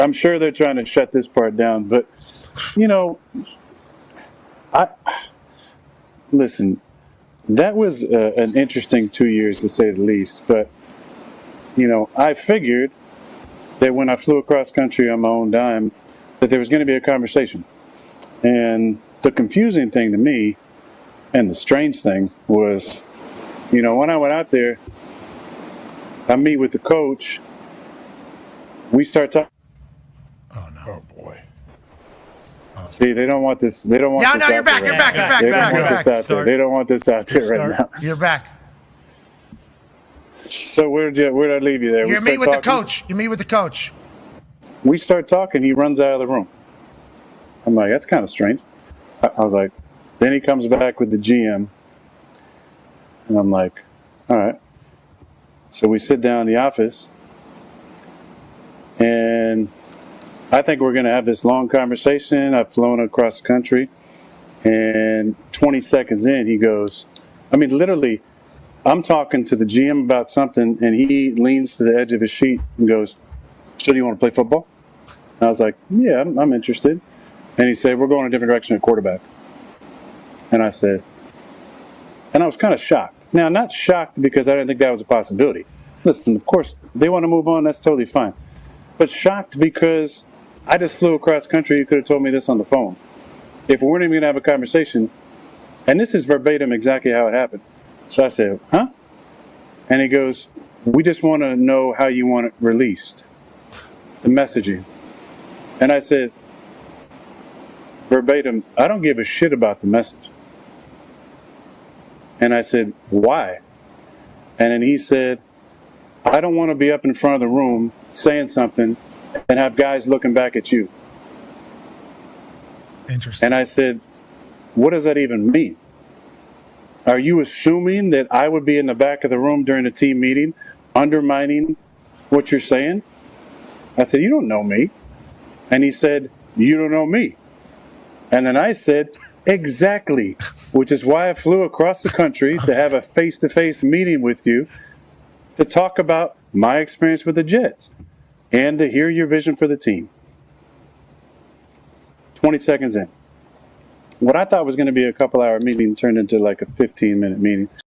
I'm sure they're trying to shut this part down, but I listen. That was an interesting 2 years to say the least. But I figured that when I flew across country on my own dime, that there was going to be a conversation. And the confusing thing to me, and the strange thing was, when I went out there, I meet with the coach. We start talking. Oh no! Oh boy! See, they don't want this. They don't want. No, this you're out back. there You're right back. You're now. back. They You're don't back. want You're this back. out there. They don't want this out there right now. You're back. So where'd I leave you there? You meet with the coach. You meet with the coach. We start talking. He runs out of the room. I'm like, that's kind of strange. I was like, then he comes back with the GM, and I'm like, all right. So we sit down in the office, and I think we're going to have this long conversation. I've flown across the country, and 20 seconds in, he goes, literally, I'm talking to the GM about something, and he leans to the edge of his seat and goes, so do you want to play football? And I was like, yeah, I'm interested. And he said, we're going a different direction at quarterback. And I said, and I was kind of shocked. Now, not shocked because I didn't think that was a possibility. Listen, of course, they want to move on, that's totally fine. But shocked because I just flew across country. You could have told me this on the phone. If we weren't even going to have a conversation, and this is verbatim exactly how it happened. So I said, huh? And he goes, we just want to know how you want it released, the messaging. And I said, verbatim, I don't give a shit about the message. And I said, why? And then he said, I don't want to be up in front of the room saying something and have guys looking back at you. Interesting. And I said, what does that even mean? Are you assuming that I would be in the back of the room during a team meeting undermining what you're saying? I said, you don't know me. And he said, you don't know me. And then I said, exactly, which is why I flew across the country to have a face-to-face meeting with you to talk about my experience with the Jets and to hear your vision for the team. 20 seconds in. What I thought was going to be a couple-hour meeting turned into like a 15-minute meeting.